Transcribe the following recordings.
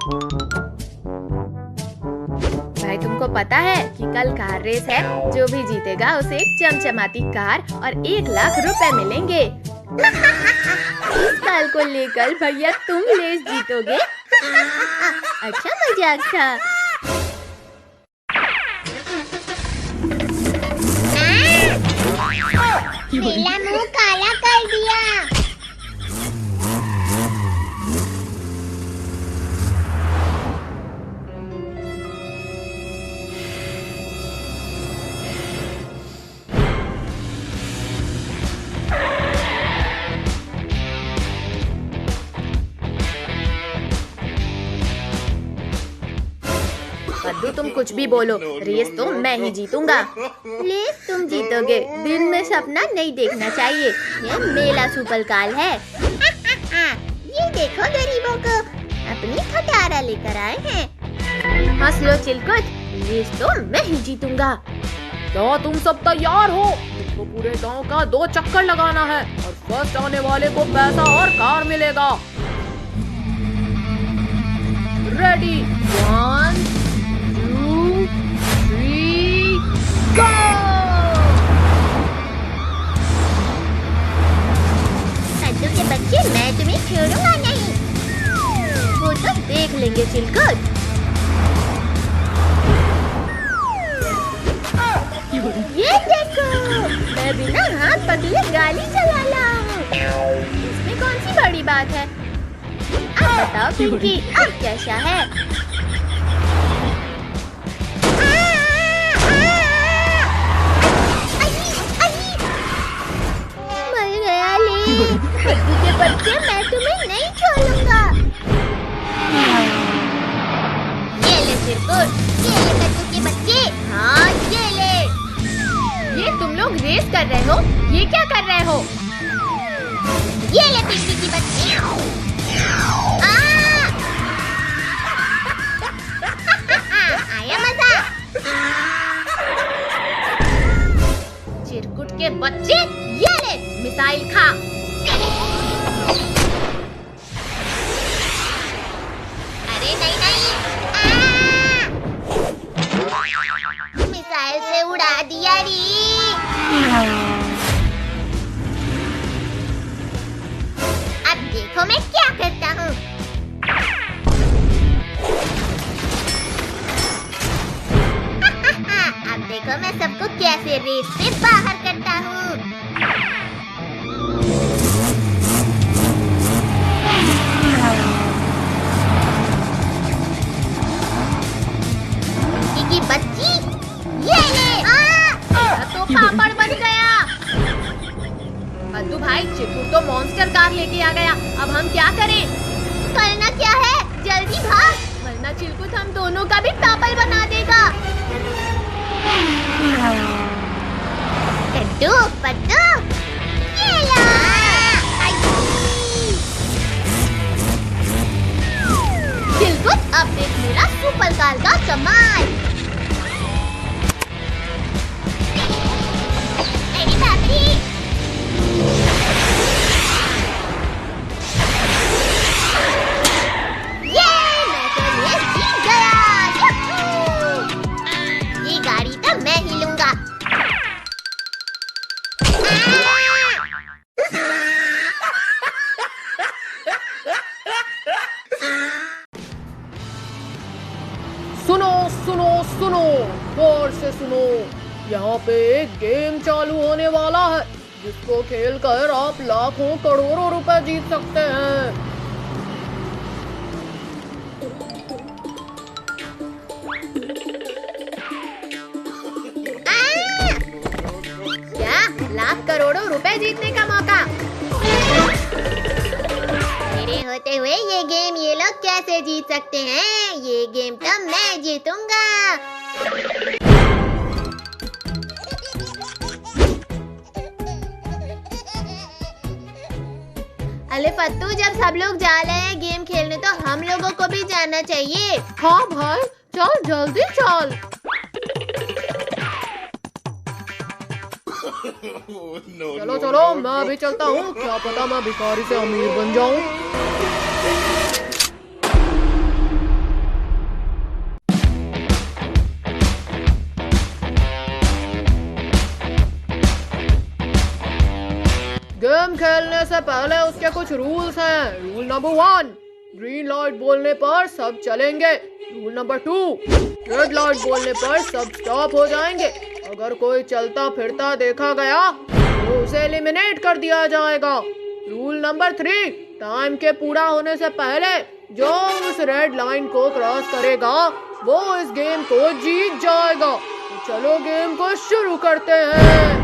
भाई तुमको पता है कि कल कार रेस है, जो भी जीतेगा उसे एक चमचमाती कार और 1 लाख रुपए मिलेंगे। इस साल को लेकर भैया तुम रेस जीतोगे। अच्छा मजाक था। मेरा मुंह काला कर दिया। पद्दू तुम कुछ भी बोलो, रेस तो मैं ही जीतूंगा। रेस तुम जीतोगे, दिन में सपना नहीं देखना चाहिए। ये मेला सुपरकाल है। ये देखो गरीबों को, अपनी खटारा लेकर आए हैं। हंस लो चिलकुट, रेस तो मैं ही जीतूंगा। क्या तुम सब तैयार हो? तुमको पूरे गांव का 2 चक्कर लगाना है और फर्स्ट आने वाले को पैसा और कार मिलेगा। रेडी, 1 2 3 गो! कद्दू के बच्चे, मैं तुम्हें छोड़ूंगा नहीं। वो तो देख लेंगे चिलकुट। ये देखो, मैं बिना हाथ पकड़े गाड़ी चला रहा हूँ। इसमें कौन सी बड़ी बात है? अब बताओ पिंकी, अब कैसा है? मर गया ले। कद्दू के बच्चे, मैं तुम्हें नहीं छोड़ूंगा। ये ले चिरकुट, ये ले कद्दू के बच्चे। हाँ ये ले। ये तुम लोग रेस कर रहे हो? ये क्या कर रहे हो? ये ले पिंकी की बच्ची। आया मजा। चिरकुट के बच्चे, ये ले मिसाइल खा। अरे नहीं नहीं, मिसाइल से उड़ा दिया री। अब देखो मैं क्या करता हूँ। अब देखो मैं सबको कैसे रेस से बाहर करता हूँ। की बच्ची, ये ले। तो पापड़ बन गया। कद्दू भाई, चिरकुट तो मॉन्स्टर कार लेके आ गया। अब हम क्या करें? करना क्या है, जल्दी भाग, वरना चिरकुट हम दोनों का भी पापड़ बना देगा। कद्दू पद्दू, ये लो। चिरकुट, अब देख मेरा सुपरकार का कमाल। अरे बाप रे, ये मैं तो ये जीत गया। यूहू! ये गाड़ी तो मैं ही लूंगा। सुनो सुनो सुनो, गौर से सुनो। यहाँ पे एक गेम चालू होने वाला है, जिसको खेल कर आप लाखों करोड़ों रुपए जीत सकते हैं। क्या? लाख करोड़ों रुपए जीतने का मौका? मेरे होते हुए ये गेम ये लोग कैसे जीत सकते हैं? ये गेम तो मैं जीतूंगा। अरे फत्तू, जब सब लोग जा रहे हैं गेम खेलने तो हम लोगों को भी जाना चाहिए। हाँ भाई, चल जल्दी चल। चलो चलो, मैं भी चलता हूँ। क्या पता मैं भिखारी से अमीर बन जाऊँ। से पहले उसके कुछ रूल्स हैं। रूल नंबर 1, ग्रीन लाइट बोलने पर सब चलेंगे। रूल नंबर 2, रेड लाइट बोलने पर सब स्टॉप हो जाएंगे। अगर कोई चलता फिरता देखा गया तो उसे एलिमिनेट कर दिया जाएगा। रूल नंबर 3, टाइम के पूरा होने से पहले जो उस रेड लाइन को क्रॉस करेगा वो इस गेम को जीत जाएगा। तो चलो गेम को शुरू करते हैं।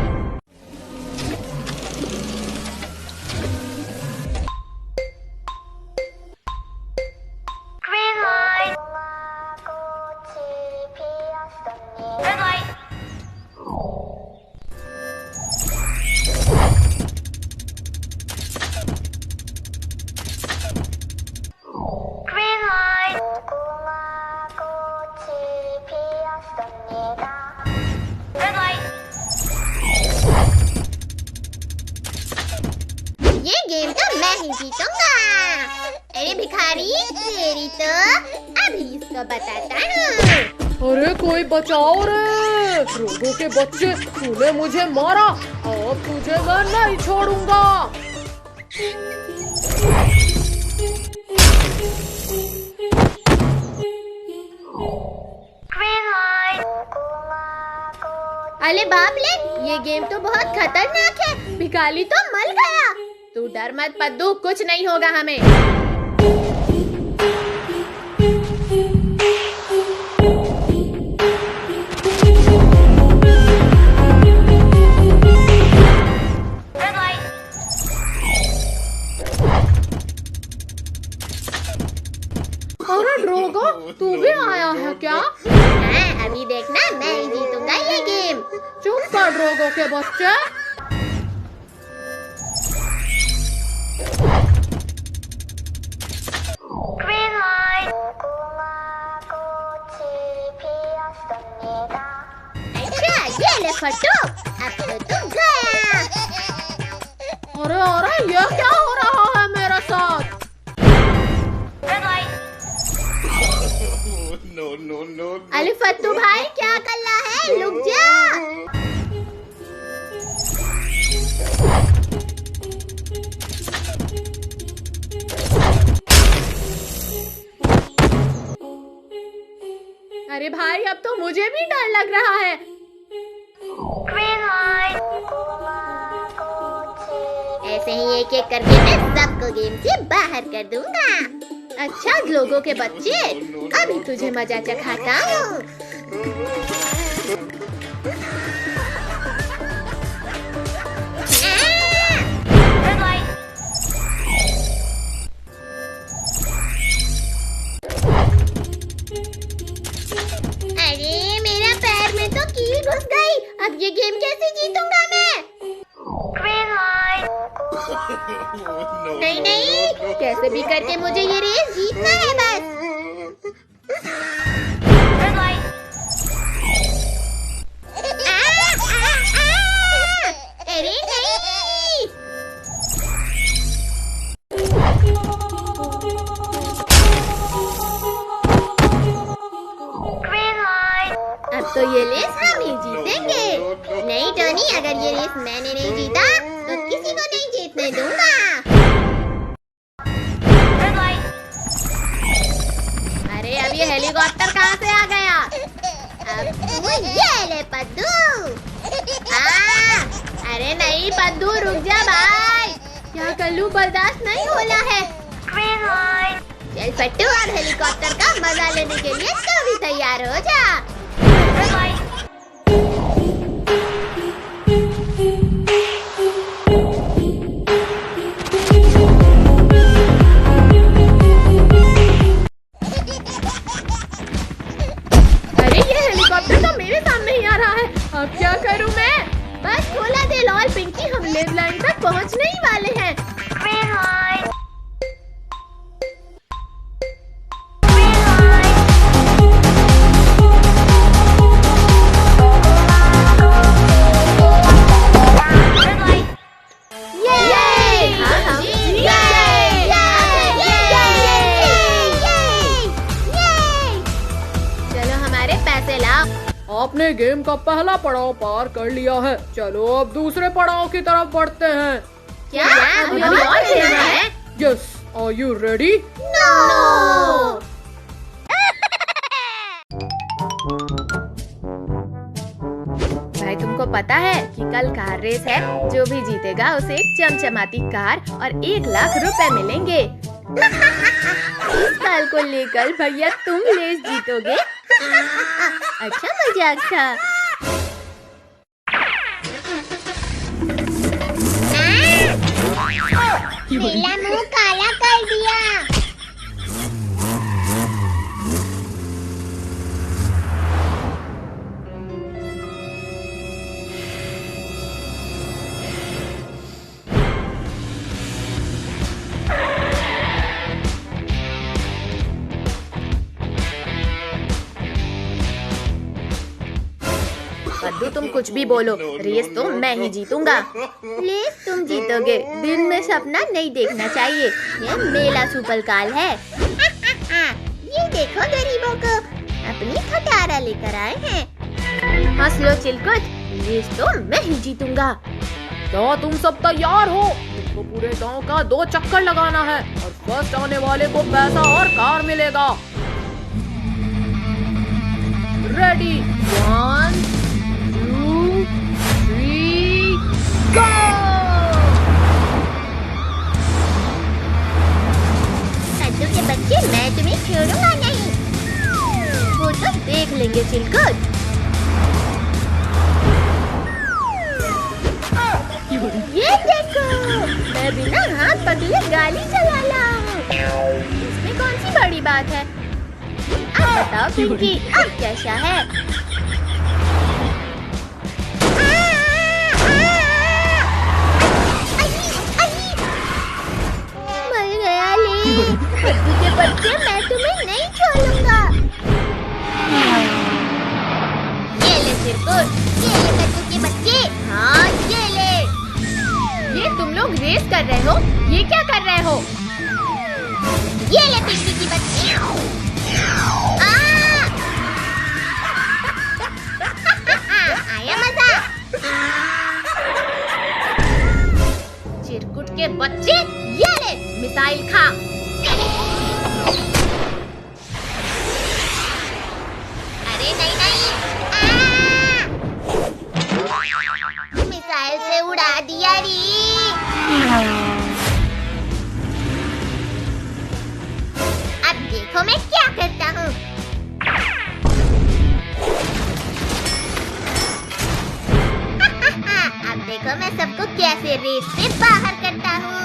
ये गेम तो मैं ही जीतूंगा। अरे भिखारी, तेरी तो अभी इसको बताता हूँ। अरे कोई बचाओ रे, रोगों के बच्चे, तूने मुझे मारा, अब तुझे मैं नहीं छोड़ूंगा। अरे बाप ले, ये गेम तो बहुत खतरनाक है। भिखारी तो मर गया। तू डर मत पद्दू, कुछ नहीं होगा हमें। अरे ड्रोगो, तू भी आया है क्या? हाँ, अभी देखना मैं ही जीतूंगा ये गेम। चुप कर ड्रोगो के बच्चे। अच्छा, ये ले फट्टू, अब तो तुम गया। अरे अरे, ये क्या हो रहा है मेरे साथ? अरे फट्टू भाई, क्या कर रहा है? रुक जा। अरे भाई, अब तो मुझे भी डर लग रहा है। ऐसे ही एक एक करके मैं सबको गेम से बाहर कर दूंगा। अच्छा लोगों के बच्चे, अभी तुझे मजा चखाता हूँ। अरे मेरा पैर में तो कील घुस गई। अब ये गेम कैसे जीतूंगा मैं? नहीं नहीं, कैसे भी करके मुझे ये रेस जीतना है बस। अरे नहीं। अब तो ये रेस हम ही जीतेंगे। नहीं टोनी, अगर ये रेस मैंने नहीं जीता तो किसी को नहीं जीतने दूंगा। अरे अब ये हेलीकॉप्टर कहाँ से आ गया? अब तू ये ले पद्दू। अरे नहीं पद्दू, रुक जा भाई। क्या कर लूं, बर्दाश्त नहीं हो रहा है। चल पट्टू, और हेलीकॉप्टर का मजा लेने के लिए तू भी तैयार हो जा। अरे ये हेलीकॉप्टर तो मेरे सामने ही आ रहा है। अब क्या करूं मैं? बस खोला दे लॉल पिंकी, हम लेड लाइन तक पहुंचने ही वाले हैं। आपने गेम का पहला पड़ाव पार कर लिया है। चलो अब दूसरे पड़ाव की तरफ बढ़ते हैं। क्या अभी और खेलना है? Yes, are you ready? No. भाई तुमको पता है कि कल कार रेस है, जो भी जीतेगा उसे एक चमचमाती कार और 1 लाख रुपए मिलेंगे। इस साल को लेकर भैया तुम रेस जीतोगे। अच्छा मजाक था। मेरा मुंह काला कर दिया। कद्दू तुम कुछ भी बोलो, रेस तो मैं ही जीतूंगा। प्लीज तुम जीतोगे। दिन में सपना नहीं देखना चाहिए। ये मेला सुपरकाल है। ये देखो गरीबों को, अपनी खटारा लेकर आए हैं। हंस लो चिलकुट, रेस तो मैं ही जीतूंगा। क्या तुम सब तैयार हो? तुमको पूरे गांव का 2 चक्कर लगाना है और फर्स्ट आने वाले को पैसा और कार मिलेगा। रेडी, 1 2 3 गो! कद्दू के बच्चे, मैं तुम्हें छोड़ूंगा नहीं। वो तो देख लेंगे चिलकुट। ये देखो, मैं बिना हाथ पकड़े गाड़ी चला रहा हूँ। इसमें कौन सी बड़ी बात है? अब बताओ पिंकी, अब कैसा है? मर गया ले। कद्दू के बच्चे, मैं तुम्हें नहीं छोड़ूंगा। ये ले चिरकुट, ये ले कद्दू के बच्चे। हाँ ये ले। ये तुम लोग रेस कर रहे हो? ये क्या कर रहे हो? ये ले पिंकी की बच्ची। आया मजा। चिरकुट के बच्चे, ये ले मिसाइल खा। अरे नहीं नहीं। मिसाइल से उड़ा दिया री। अब देखो मैं क्या करता हूँ। अब देखो मैं सबको कैसे रेस से बाहर करता हूँ।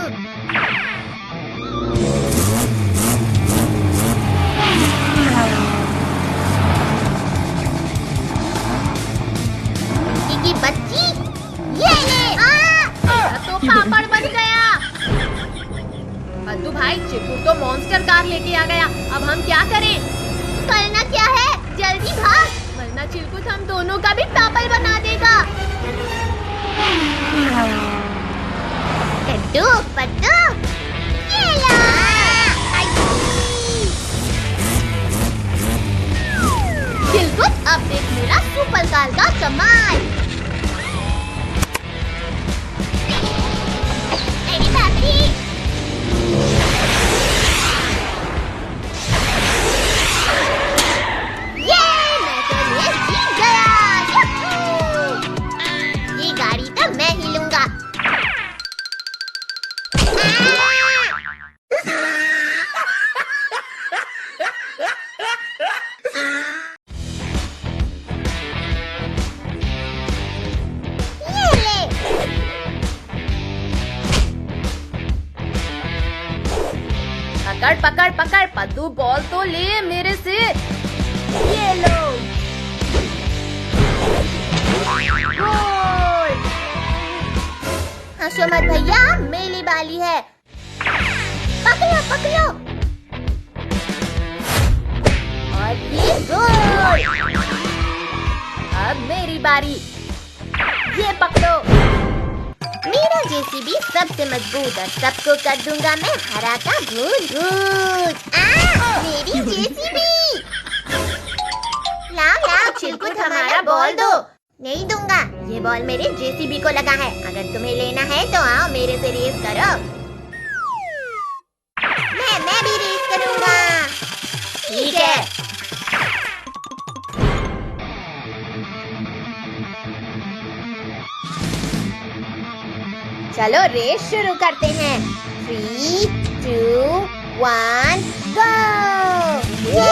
की बच्ची, ये ले। तो पापड़ बन गया। कद्दू भाई, चिरकुट तो मॉन्स्टर कार लेके आ गया। अब हम क्या करें? करना क्या है, जल्दी भाग, वरना चिरकुट हम दोनों का भी पापड़ बना देगा। कद्दू पद्दू, ये लो। चिरकुट, अब देख मेरा सुपरकाल का कमाल। मेरी भाभी। ये मैं तो ये जीत गया। यूहू! ये गाड़ी तो मैं ही लूंगा। ये ले। पकड़ पकड़ पकड़, पद्दू बॉल तो ले मेरे से। ये लो। गोल। हंसो मत भैया, मेरी बाली है। पकड़ो पकड़ो। और ये गोल। अब मेरी बारी। ये पकड़ो। मेरा जेसीबी सबसे मजबूत और सबको कर दूंगा मैं हरा का भून भून। मेरी जेसीबी। लाओ लाओ चिरकुट, हमारा बॉल दो। नहीं दूंगा, ये बॉल मेरे जेसीबी को लगा है। अगर तुम्हें लेना है तो आओ मेरे से रेस करो। मैं भी रेस करूंगा। ठीक है। चलो रेस शुरू करते हैं। 3, 2, 1, गो! ये!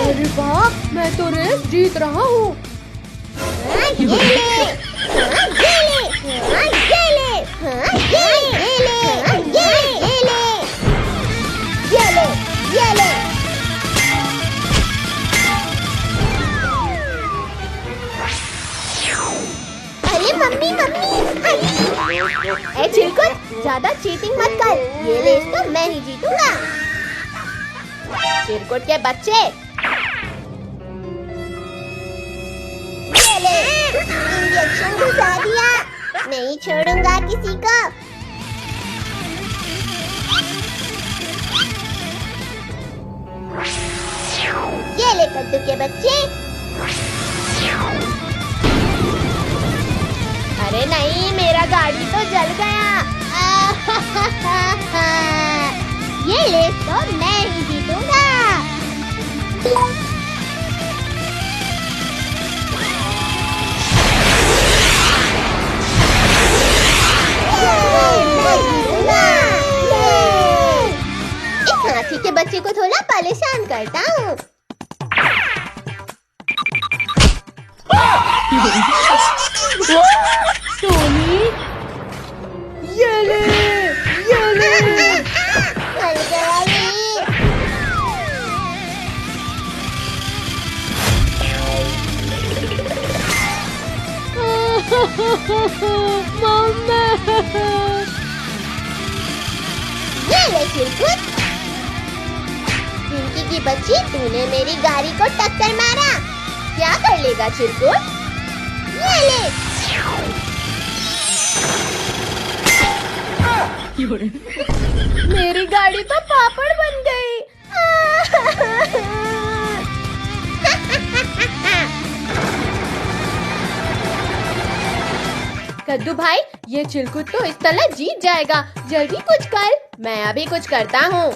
अरे वाह, मैं तो रेस जीत रहा हूँ। अरे मम्मी ए चिलकुट, ज्यादा चीटिंग मत कर। ये रेस तो मैं ही जीतूंगा। चिलकुट के बच्चे, इंजेक्शन घुसा दिया। नहीं छोड़ूंगा किसी को। ये ले कद्दू के बच्चे। अरे नहीं, मेरा गाड़ी तो जल गया। ये रेस तो मैं ही जीतूंगा। इस हाथी के बच्चे को थोड़ा परेशान करता हूँ। टोनी, ये ले। मर गया ये। मम्मी। ये ले चिलकुट। पिंकी की बच्ची, तूने मेरी गाड़ी को टक्कर मारा। क्या कर लेगा चिलकुट? ये ले। मेरी गाड़ी तो पापड़ बन गई। कद्दू भाई, ये चिलकुट तो इस तरह जीत जाएगा। जल्दी कुछ कर। मैं अभी कुछ करता हूँ।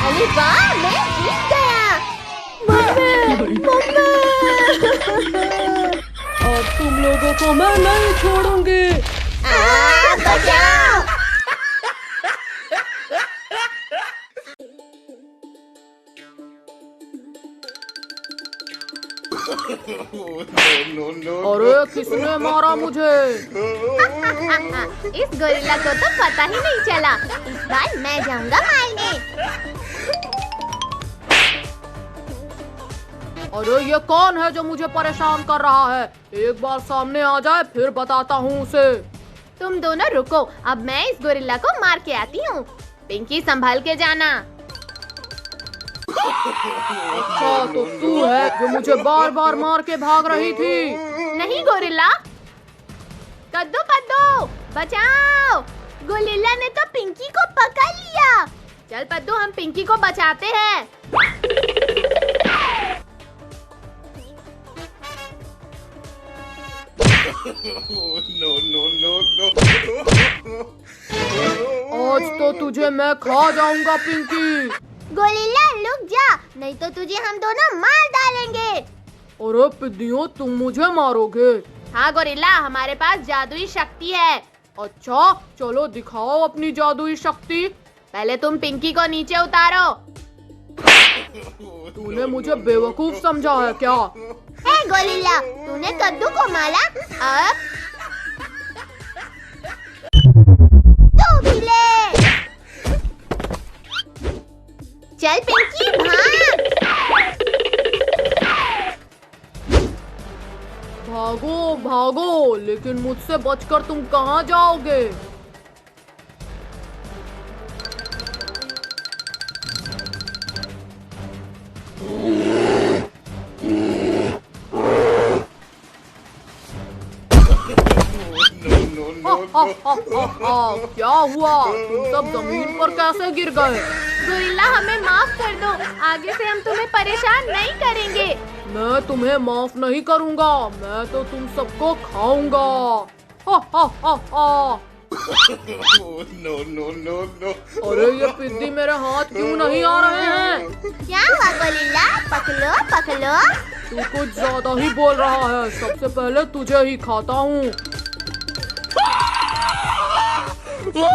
अरे वाह, मैं जीत गया। और तुम लोगों को मैं नहीं छोड़ूंगी। बचाओ। अरे किसने मारा मुझे? इस गोरिल्ला को तो पता ही नहीं चला। इस बार मैं जाऊंगा मारने। अरे ये कौन है जो मुझे परेशान कर रहा है? एक बार सामने आ जाए फिर बताता हूँ उसे। तुम दोनों रुको, अब मैं इस गोरिल्ला को मार के आती हूँ। पिंकी, संभाल के जाना। अच्छा, तो तू है जो मुझे बार बार मार के भाग रही थी? नहीं गोरिल्ला। कद्दू पद्दू, बचाओ। गोरिल्ला ने तो पिंकी को पकड़ लिया। चल पद्दू, हम पिंकी को बचाते हैं। आज तो तुझे मैं खा जाऊंगा पिंकी। गोरिल्ला रुक जा, नहीं तो तुझे हम दोनों मार डालेंगे। अरे पिद्दियों, तुम मुझे मारोगे? हाँ गोरिल्ला, हमारे पास जादुई शक्ति है। अच्छा, चलो दिखाओ अपनी जादुई शक्ति। पहले तुम पिंकी को नीचे उतारो। तूने मुझे बेवकूफ समझा है क्या? हे गोरिल्ला, तूने कद्दू को मारा, अब तू भी ले। चल पिंकी, भाग। भागो भागो, लेकिन मुझसे बचकर तुम कहाँ जाओगे? क्या हुआ? तुम सब जमीन पर कैसे गिर गए? गोरिल्ला हमें माफ कर दो, आगे से हम तुम्हें परेशान नहीं करेंगे। मैं तुम्हें माफ नहीं करूँगा, मैं तो तुम सबको खाऊंगा। हा हा हा हा। no. अरे ये पिद्दी मेरे हाथ क्यों नहीं आ रहे हैं? क्या हुआ गोरिल्ला? पकड़ो पकड़ो। तू कुछ ज्यादा ही बोल रहा है, सबसे पहले तुझे ही खाता हूँ। No.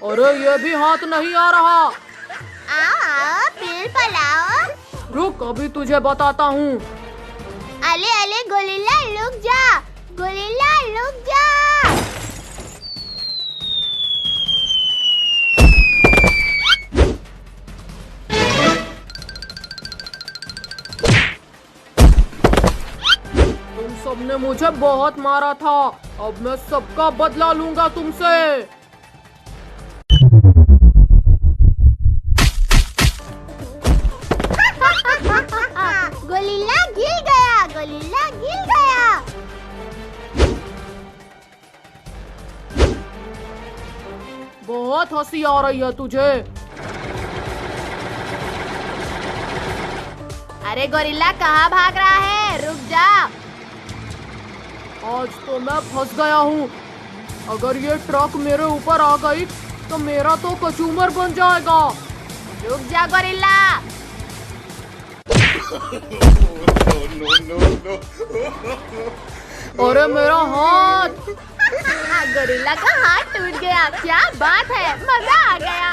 अरे ये भी हाथ नहीं आ रहा। आओ फिर पलाओ। रुक, अभी तुझे बताता हूँ। अले गोरिल्ला रुक जा, गोरिल्ला रुक जा। तुम सबने मुझे बहुत मारा था, अब मैं सबका बदला लूंगा तुमसे। गोरिल्ला गिर गया, गोरिल्ला गिर गया। बहुत हंसी आ रही है तुझे। अरे गोरिल्ला कहाँ भाग रहा है? रुक जा। आज तो मैं फंस गया हूँ। अगर ये ट्रक मेरे ऊपर आ गई तो मेरा तो कचूमर बन जाएगा। रुक जा गोरिल्ला। No. अरे मेरा हाथ। गोरिल्ला का हाथ टूट गया, क्या बात है, मजा आ गया।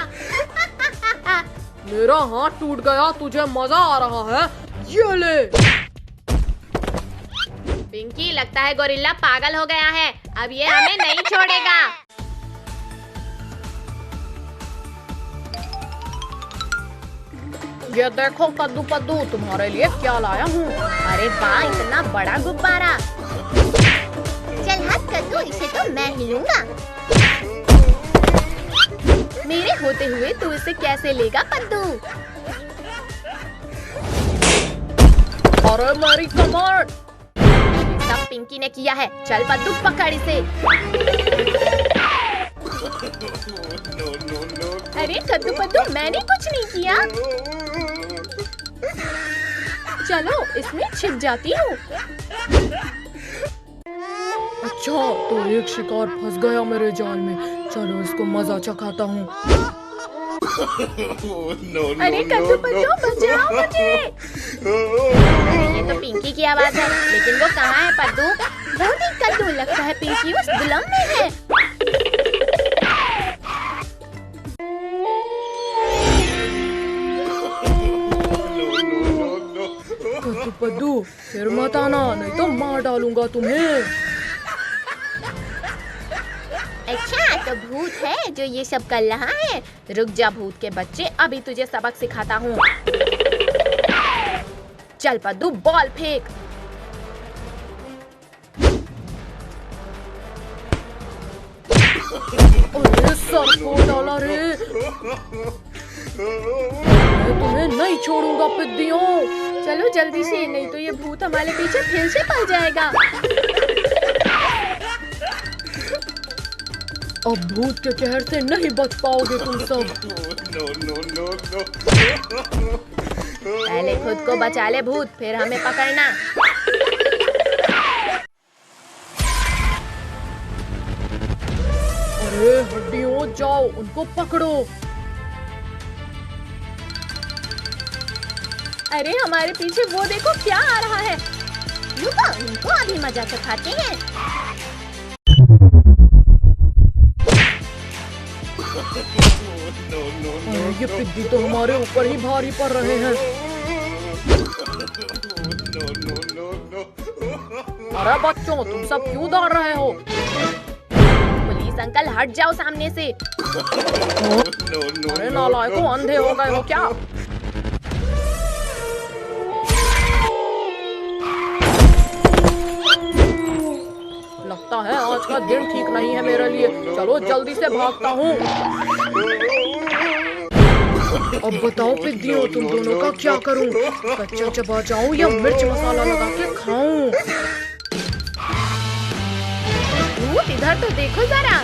मेरा हाथ टूट गया, तुझे मजा आ रहा है? ये ले। पिंकी, लगता है गोरिल्ला पागल हो गया है, अब ये हमें नहीं छोड़ेगा। ये देखो कद्दू पद्दू, तुम्हारे लिए क्या लाया हूँ। अरे वाह, इतना बड़ा गुब्बारा। चल हट कद्दू, इसे तो मैं ही लूंगा। मेरे होते हुए तू इसे कैसे लेगा पद्दू? अरे मेरी कमर। सब पिंकी ने किया है, चल पद्दू पकड़ इसे। No. अरे कद्दू पद्दू, मैंने कुछ नहीं किया। चलो इसमें छिप जाती हूँ। अच्छा, तो एक शिकार फंस गया मेरे जाल में। चलो इसको मजा चखाता हूँ। अरे कद्दू पद्दू, बचाओ मुझे। ये तो पिंकी की आवाज है, लेकिन वो कहाँ है पद्दू? बहुत ही कद्दू, लगता है पिंकी उस दुलम में है। कद्दू पद्दू, फिर मत आना, नहीं तो मार डालूंगा तुम्हें। अच्छा, तो भूत है जो ये सब कर रहा है। रुक जा भूत के बच्चे, अभी तुझे सबक सिखाता हूँ। चल पद्दू, बॉल फेंक। अरे सर को डाला रे। मैं तुम्हें नहीं छोड़ूंगा पिद्दियों। चलो जल्दी से, नहीं तो ये भूत हमारे पीछे फिर से पड़ जाएगा। अब भूत के कहर से नहीं बच पाओगे तुम सब। No. पहले खुद को बचा ले भूत, फिर हमें पकड़ना। अरे हड्डियों, जाओ उनको पकड़ो। अरे हमारे पीछे वो देखो क्या आ रहा है। रुको, इनको अभी मजा चखाते हैं। अरे ये पिद्दी तो हमारे ऊपर ही भारी पड़ रहे हैं। No. अरे बच्चों, तुम सब क्यों दौड़ रहे हो? पुलिस अंकल, हट जाओ सामने से। अरे नालायकों, अंधे हो गए हो क्या? लगता है आज का दिन ठीक नहीं है मेरे लिए। चलो जल्दी से भागता हूँ। अब बताओ पिद्दियों, तुम दोनों का क्या करूं? कच्चा चबा जाऊं या मिर्च मसाला लगा के खाऊं? भूत, इधर तो देखो जरा।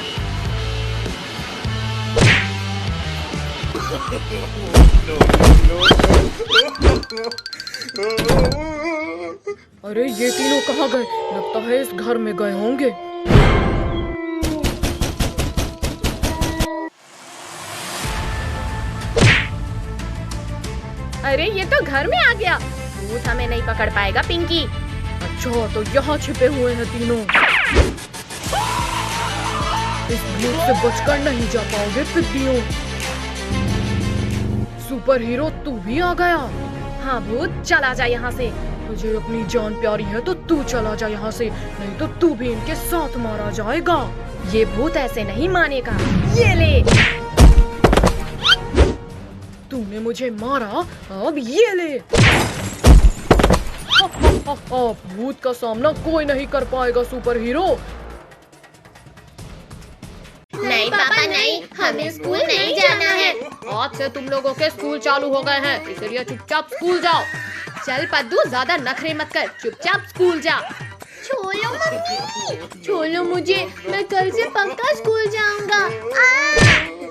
अरे ये तीनों कहाँ गए? लगता है इस घर में गए होंगे। अरे ये तो घर में आ गया। भूत हमें नहीं पकड़ पाएगा पिंकी। अच्छा, तो यहाँ छिपे हुए हैं तीनों। इस भूत से बचकर नहीं जा पाओगे पिद्दियों। सुपर हीरो, तू भी आ गया? हाँ भूत, चला जा यहाँ से। तुझे अपनी जान प्यारी है तो तू चला जा यहाँ से, नहीं तो तू भी इनके साथ मारा जाएगा। ये भूत ऐसे नहीं मानेगा। ये ले। तूने मुझे मारा, अब ये ले। भूत का सामना कोई नहीं कर पाएगा सुपर हीरो। नहीं पापा नहीं, हमें स्कूल नहीं जाना है। आज से तुम लोगों के स्कूल चालू हो गए हैं, इसलिए चुपचाप स्कूल जाओ। चल पद्दू, ज्यादा नखरे मत कर, चुपचाप स्कूल जा। छोड़ो मम्मी। छोड़ो मुझे, मैं कल से पक्का स्कूल जाऊंगा।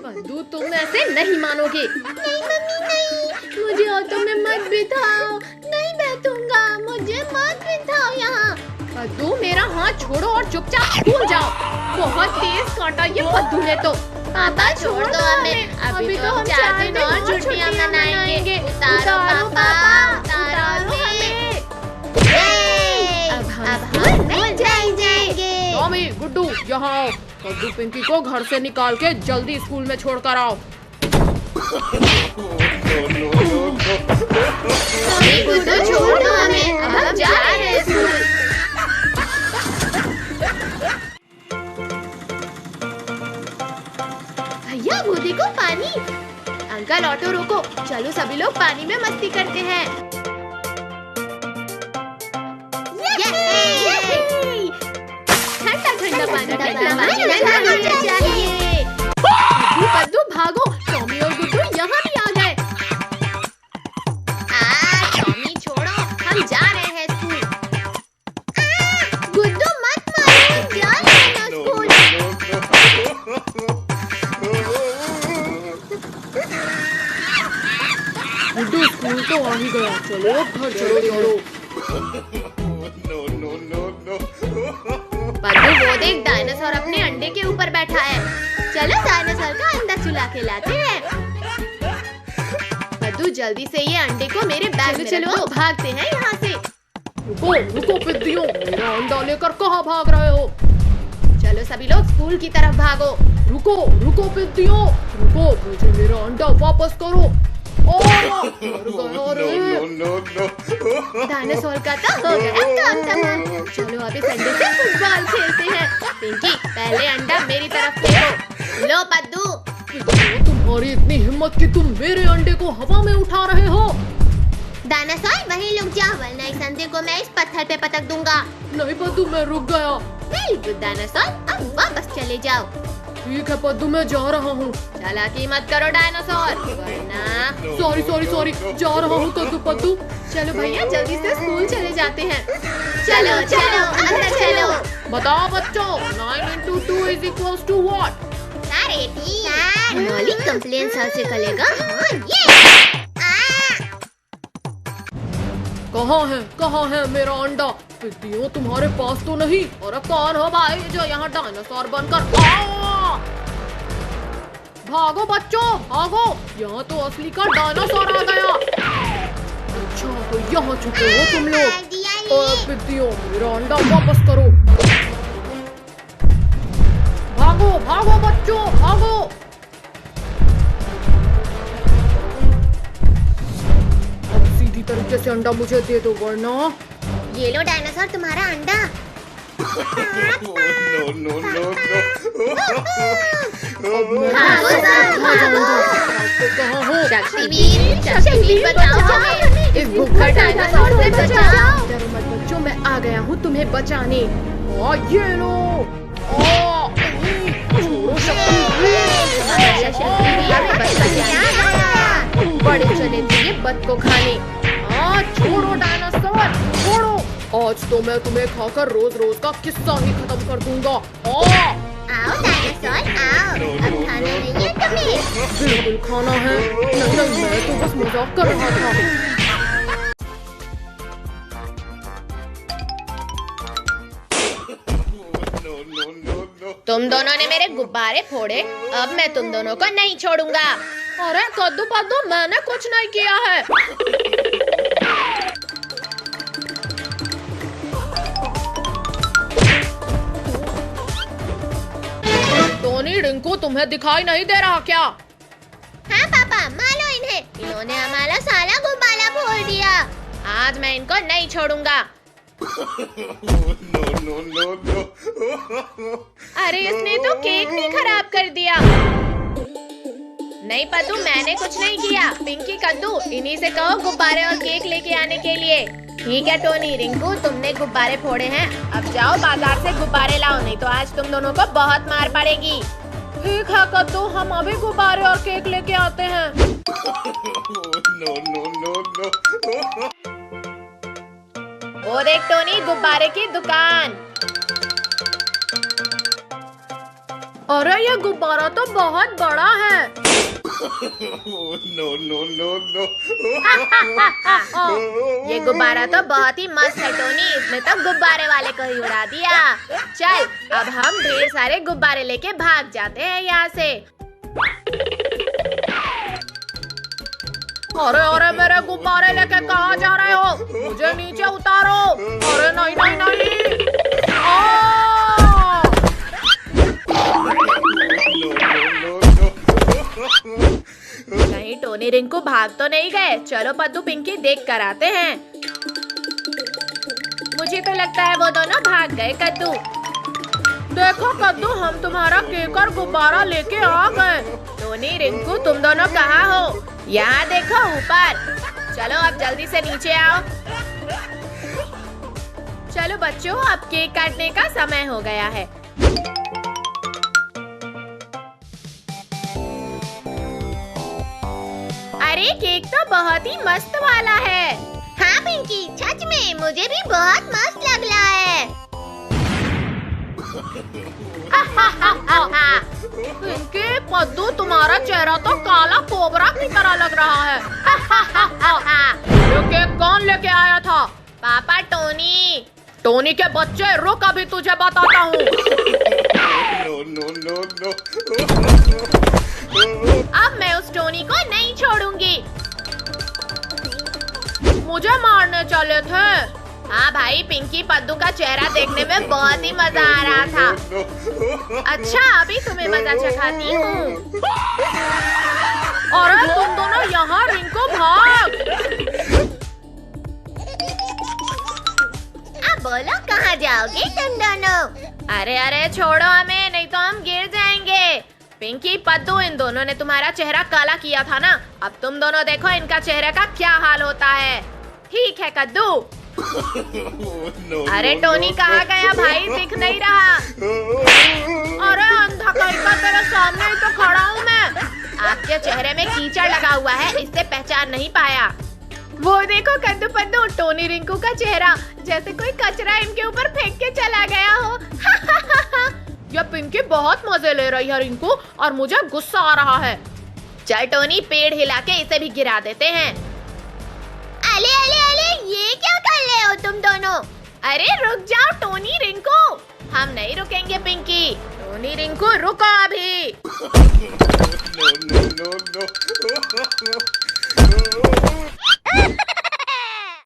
पद्दू, तुम ऐसे नहीं मानोगे। नहीं मम्मी नहीं। मुझे ऑटो में मत बिठाओ। नहीं बैठूंगा, मुझे मत बिठाओ यहाँ। पद्दू, मेरा हाथ छोड़ो और चुपचाप स्कूल जाओ। बहुत तेज काटा ये पद्दू ने तो। पापा छोड़ दो हमें, अभी तो हम 4 दिन और छुट्टियां मनाएंगे। उतारो पापा, उतारो हमें। अब हम नहीं जाएंगे। टॉमी, गुड्डू, यहाँ आओ। पद्दू पिंकी को घर से निकाल के जल्दी स्कूल में छोड़ कर आओ। गुड्डू छोड़ दो हमें, अब हम जा रहे हैं स्कूल। भैया, वो देखो पानी। अंकल, ऑटो रोको, चलो सभी लोग पानी में मस्ती करते हैं। ठंडा ठंडा पानी, चाहिए। पद्दू भागो, टॉमी और गुड्डू यहाँ भी आ गए। टॉमी छोड़ो, हम जा रहे हैं स्कूल। गुड्डू मत मारो, जा रहे हैं स्कूल। गुड्डू, स्कूल तो आ ही गया, चलो अब घर चलो। पद्दू, वो देख, डायनासोर अपने अंडे के ऊपर बैठा है। चलो डायनासोर का अंडा चुला के लाते हैं। पद्दू, जल्दी से ये अंडे को मेरे बैग में चलो, भागते हैं यहाँ से। रुको रुको पिद्दियों, मेरा अंडा लेकर कहाँ भाग रहे हो? चलो सभी लोग स्कूल की तरफ भागो। रुको रुको पिद्दियों, रुको, मुझे मेरा अंडा वापस करो। डायनासोर का तो हो गया काम तमाम। चलो अभी संडे से फुटबॉल खेलते हैं। पिंकी, पहले अंडा मेरी तरफ फेंको। लो पद्दू। तुम्हारी इतनी हिम्मत कि तुम मेरे अंडे को हवा में उठा रहे हो? डायनासोर वहीं रुक जा, वरना इस अंडे को मैं इस पत्थर पे पटक दूंगा। नहीं पद्दू, मैं रुक गया। वेरी गुड डायनासोर, अब वापस चले जाओ। ठीक है पद्दू, मैं जा रहा हूँ। चालाकी मत करो डायनासोर, वरना। सॉरी, जा रहा हूँ कद्दू पद्दू। चलो भैया, जल्दी से स्कूल चले जाते हैं। चलो चलो अंदर चलो। बताओ बच्चों, 9 into 2 is equals to what? अरे मौली कंप्लेन सर से करेगा। हाँ, ये कहाँ है मेरा अंडा? पिद्दियों, तुम्हारे पास तो नहीं। और कौन हो भाई जो यहाँ डायनासोर बनकर भागो बच्चों, भागो, यहाँ तो असली का डायनासोर आ गया। अच्छा, तो यहाँ छुपे हो तुम लोग। और पिद्दियों, मेरा अंडा वापस करो। भागो भागो बच्चों, भागो। अब सीधी तरीके से अंडा मुझे दे दो, वरना। ये लो डायनासोर, तुम्हारा अंडा। कहाँ हो? शक्तिवीर बचाओ हमें। इस भूखा डायनासोर से बचाओ। डरो मत बच्चों, मैं आ गया हूँ तुम्हें बचाने। ये लो। छोड़ो शक्तिवीर। शक्तिवीर, बच गया। बड़े चले थे ये बद को खाने। छोड़ो डायनासोर, छोड़ो। आज तो मैं तुम्हें खाकर रोज रोज का किस्सा ही खत्म कर दूंगा। आओ डायनासोर आओ, अब खाना नहीं है तुम्हें? बिल्कुल खाना है। नहीं, मैं तो बस मजाक कर रहा था। तुम दोनों ने मेरे गुब्बारे फोड़े, अब मैं तुम दोनों को नहीं छोड़ूंगा। अरे कद्दू पद्दू, मैंने कुछ नहीं किया है। टोनी, रिंकू, तुम्हें दिखाई नहीं दे रहा क्या? हाँ पापा, मारो इन्हें, इन्होंने हमारा सारा गुब्बारा फोड़ दिया। आज मैं इनको नहीं छोड़ूंगा। अरे इसने तो केक भी खराब कर दिया। नहीं पद्दू, मैंने कुछ नहीं किया। पिंकी, कद्दू, इन्हीं से कहो गुब्बारे और केक लेके आने के लिए। ठीक है टोनी, रिंकू, तुमने गुब्बारे फोड़े हैं, अब जाओ बाजार से गुब्बारे लाओ, नहीं तो आज तुम दोनों को बहुत मार पड़ेगी। ठीक है कद्दू, हम अभी गुब्बारे और केक लेके आते हैं। वो देख टोनी, गुब्बारे की दुकान। अरे ये गुब्बारा तो बहुत बड़ा है। ये गुब्बारा तो बहुत ही मस्त है टोनी, इसने तो गुब्बारे वाले को ही उड़ा दिया। चल, अब हम ढेर सारे गुब्बारे लेके भाग जाते हैं यहाँ से। अरे अरे, मेरे गुब्बारे लेके कहाँ जा रहे हो? मुझे नीचे उतारो। अरे नहीं नहीं नहीं। नहीं टोनी, रिंकू भाग तो नहीं गए। चलो पद्दू, पिंकी, देख कर आते हैं। मुझे तो लगता है वो दोनों भाग गए। कद्दू, देखो कद्दू, हम तुम्हारा केक और गुब्बारा लेके आ गए। टोनी, रिंकू, तुम दोनों कहाँ हो? यहाँ देखो ऊपर। चलो अब जल्दी से नीचे आओ। चलो बच्चों, अब केक काटने का समय हो गया है। अरे केक तो बहुत ही मस्त वाला है। हाँ पिंकी, सच में मुझे भी बहुत मस्त लग रहा है। पिंकी, पद्दू, तुम्हारा चेहरा तो काला कोबरा की तरह लग रहा है। ये केक कौन लेके आया था? पापा टोनी। टोनी के बच्चे, रुक, अभी तुझे बताता हूँ। अब मैं उस टोनी को नहीं छोड़ूंगी। मुझे मारने चले थे। हाँ भाई, पिंकी, पद्दू का चेहरा देखने में बहुत ही मजा आ रहा था। अच्छा, अभी तुम्हें मजा चखाती हूँ। अरे तुम दोनों यहाँ, रिंकू भाग। अब बोलो कहाँ जाओगे तुम दोनों? अरे अरे, छोड़ो हमें, नहीं तो हम गिर जाएंगे। पिंकी, पद्दू, इन दोनों ने तुम्हारा चेहरा काला किया था ना, अब तुम दोनों देखो इनका चेहरे का क्या हाल होता है। ठीक है कद्दू। अरे टोनी कहाँ गया भाई, दिख नहीं रहा। अरे अंधा कहीं का, तेरे सामने ही तो खड़ा हूँ मैं। आपके चेहरे में कीचड़ लगा हुआ है, इससे पहचान नहीं पाया। वो देखो कद्दू, पद्दू, टोनी, रिंकू का चेहरा जैसे कोई कचरा इनके ऊपर फेंक के चला गया हो। ये पिंकी बहुत मजे ले रही है रिंकू, और मुझे गुस्सा आ रहा है। चल टोनी, पेड़ हिला के इसे भी गिरा देते हैं। अले अले अले, ये क्या कर रहे हो तुम दोनों? अरे रुक जाओ टोनी, रिंकू, हम नहीं रुकेंगे। पिंकी, टोनी, रिंकू, रुको अभी।